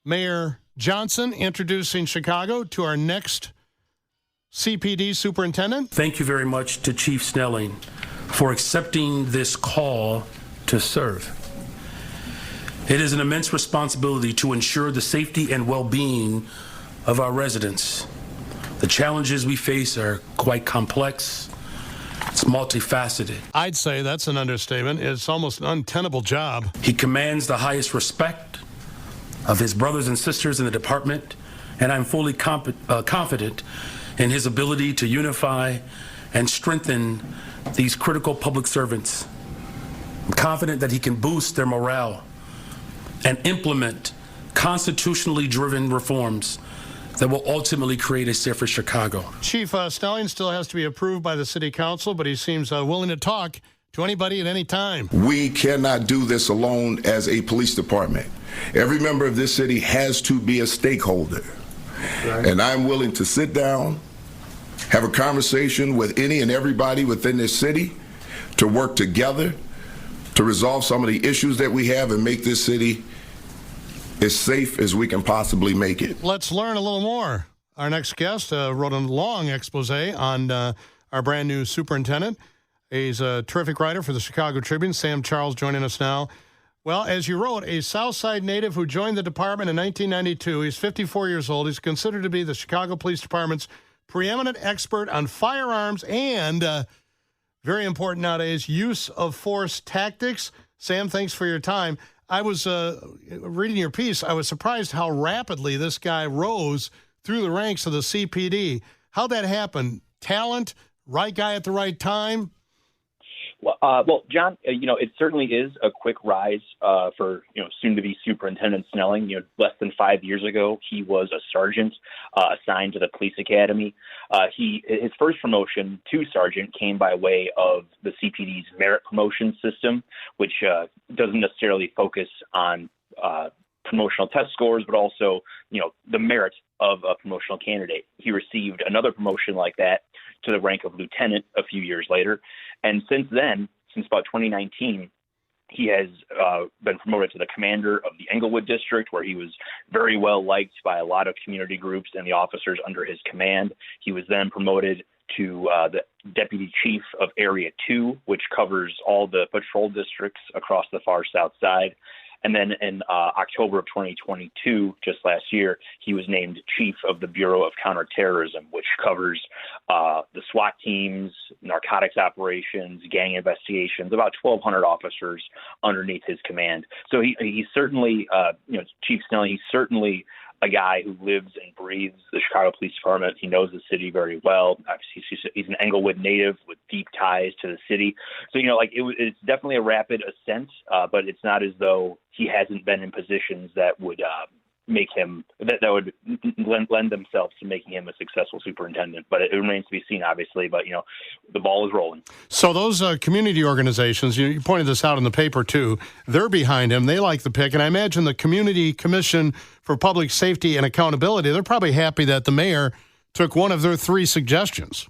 Mayor Johnson introducing Chicago to our next CPD superintendent. Thank you very much to Chief Snelling for accepting this call to serve. It is an immense responsibility to ensure the safety and well-being of our residents. The challenges we face are quite complex. It's multifaceted. I'd say that's an understatement. It's almost an untenable job. He commands the highest respect of his brothers and sisters in the department, and I'm fully confident in his ability to unify and strengthen these critical public servants. I'm confident that he can boost their morale and implement constitutionally driven reforms that will ultimately create a safer Chicago. Chief Snelling still has to be approved by the city council, but he seems willing to talk to anybody at any time. We cannot do this alone as a police department. Every member of this city has to be a stakeholder. Right. And I'm willing to sit down, have a conversation with any and everybody within this city to work together to resolve some of the issues that we have and make this city as safe as we can possibly make it. Let's learn a little more. Our next guest wrote a long expose on our brand new superintendent. He's a terrific writer for the Chicago Tribune. Sam Charles joining us now. Well, as you wrote, a Southside native who joined the department in 1992. He's 54 years old. He's considered to be the Chicago Police Department's preeminent expert on firearms and, very important nowadays, use of force tactics. Sam, thanks for your time. I was reading your piece. I was surprised how rapidly this guy rose through the ranks of the CPD. How'd that happen? Talent, right guy at the right time? Well, John, it certainly is a quick rise for, soon-to-be Superintendent Snelling. Less than 5 years ago, he was a sergeant assigned to the police academy. His first promotion to sergeant came by way of the CPD's merit promotion system, which doesn't necessarily focus on promotional test scores, but also, the merit of a promotional candidate. He received another promotion like that to the rank of lieutenant a few years later. And since then, since about 2019, he has been promoted to the commander of the Englewood District, where he was very well liked by a lot of community groups and the officers under his command. He was then promoted to the deputy chief of Area 2, which covers all the patrol districts across the far south side. And then in October of 2022, just last year, he was named chief of the Bureau of Counterterrorism, which covers the SWAT teams, narcotics operations, gang investigations, about 1,200 officers underneath his command. So he's certainly, Chief Snelling, he's certainly a guy who lives and breathes the Chicago Police Department. He knows the city very well. Obviously, he's an Englewood native with deep ties to the city. So, it's definitely a rapid ascent, but it's not as though he hasn't been in positions that would make him that would lend themselves to making him a successful superintendent. But it remains to be seen, obviously. But the ball is rolling. So those community organizations, you pointed this out in the paper too. They're behind him. They like the pick, and I imagine the Community Commission for Public Safety and Accountability. They're probably happy that the mayor took one of their 3 suggestions.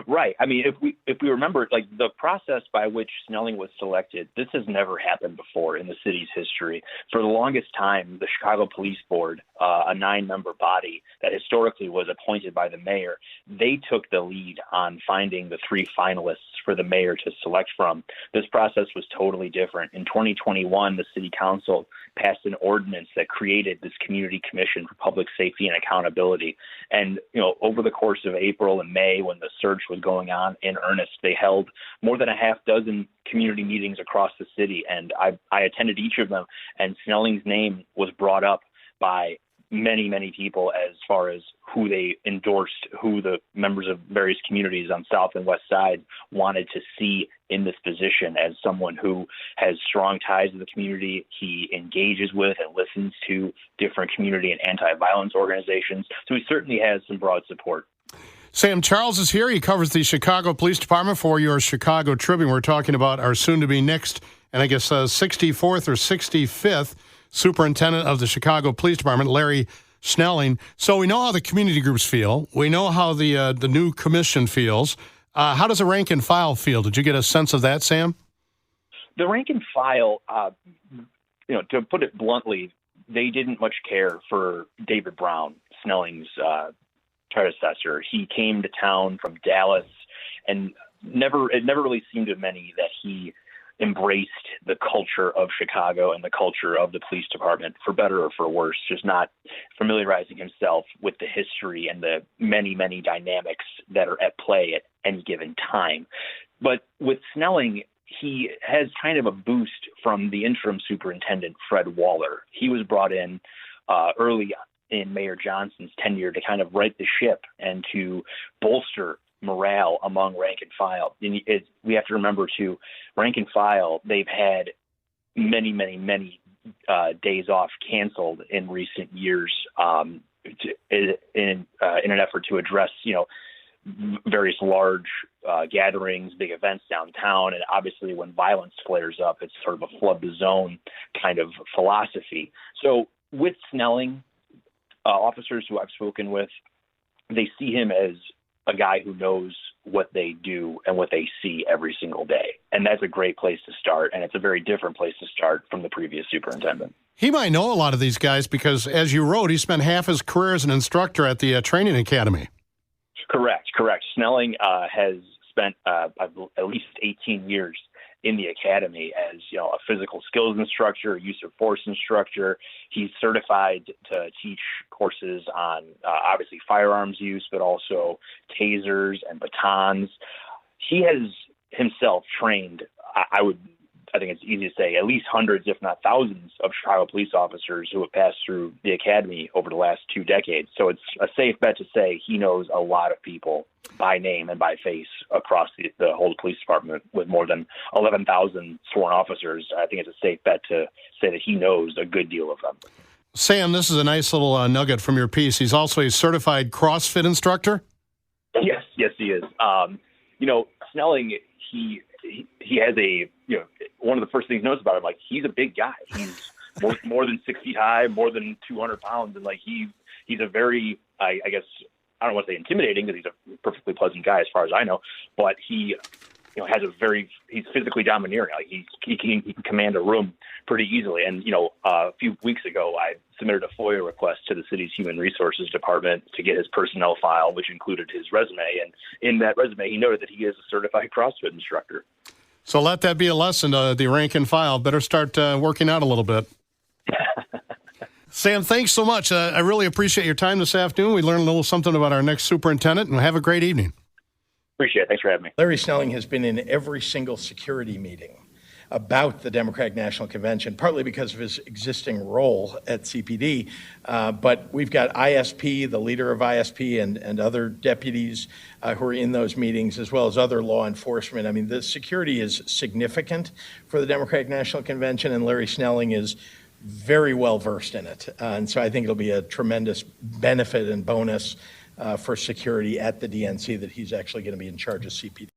Right. I mean, if we remember, the process by which Snelling was selected, this has never happened before in the city's history. For the longest time, the Chicago Police Board, a 9-member body that historically was appointed by the mayor, they took the lead on finding the 3 finalists for the mayor to select from. This process was totally different. In 2021, the city council passed an ordinance that created this Community Commission for Public Safety and Accountability. And, over the course of April and May, when the search was going on in earnest, they held more than a half dozen community meetings across the city. And I attended each of them, and Snelling's name was brought up by many, many people as far as who they endorsed, who the members of various communities on South and West Side wanted to see in this position as someone who has strong ties to the community. He engages with and listens to different community and anti-violence organizations. So he certainly has some broad support. Sam Charles is here. He covers the Chicago Police Department for your Chicago Tribune. We're talking about our soon-to-be next, and I guess 64th or 65th superintendent of the Chicago Police Department, Larry Snelling. So we know how the community groups feel. We know how the new commission feels. How does the rank and file feel? Did you get a sense of that, Sam? The rank and file, to put it bluntly, they didn't much care for David Brown, Snelling's predecessor. He came to town from Dallas, and it never really seemed to many that he embraced the culture of Chicago and the culture of the police department, for better or for worse, just not familiarizing himself with the history and the many, many dynamics that are at play at any given time. But with Snelling, he has kind of a boost from the interim superintendent, Fred Waller. He was brought in early in Mayor Johnson's tenure to kind of right the ship and to bolster morale among rank and file. And we have to remember, too, rank and file, they've had many, many, many days off canceled in recent years in an effort to address, various large gatherings, big events downtown. And obviously when violence flares up, it's sort of a flood the zone kind of philosophy. So with Snelling, officers who I've spoken with, they see him as a guy who knows what they do and what they see every single day. And that's a great place to start. And it's a very different place to start from the previous superintendent. He might know a lot of these guys because, as you wrote, he spent half his career as an instructor at the training academy. Correct. Snelling has spent at least 18 years in the academy as a physical skills instructor, use of force instructor. He's certified to teach courses on obviously firearms use, but also tasers and batons. He has himself trained, I think it's easy to say, at least hundreds, if not thousands, of Chicago police officers who have passed through the academy over the last 2 decades. So it's a safe bet to say he knows a lot of people by name and by face across the whole police department with more than 11,000 sworn officers. I think it's a safe bet to say that he knows a good deal of them. Sam, this is a nice little nugget from your piece. He's also a certified CrossFit instructor? Yes, he is. Snelling, he has one of the first things he knows about him, he's a big guy. He's more than 6 feet high, more than 200 pounds. And he's a very, I guess, I don't want to say intimidating because he's a perfectly pleasant guy as far as I know, but he, he's physically domineering. He can command a room pretty easily. And, a few weeks ago, I submitted a FOIA request to the city's Human Resources Department to get his personnel file, which included his resume. And in that resume, he noted that he is a certified CrossFit instructor. So let that be a lesson to the rank and file. Better start working out a little bit. Sam, thanks so much. I really appreciate your time this afternoon. We learned a little something about our next superintendent, and have a great evening. Appreciate it. Thanks for having me. Larry Snelling has been in every single security meeting about the Democratic National Convention, partly because of his existing role at CPD. But we've got ISP, the leader of ISP, and other deputies who are in those meetings, as well as other law enforcement. I mean, the security is significant for the Democratic National Convention, and Larry Snelling is very well versed in it. And so I think it'll be a tremendous benefit and bonus for security at the DNC that he's actually going to be in charge of CPD.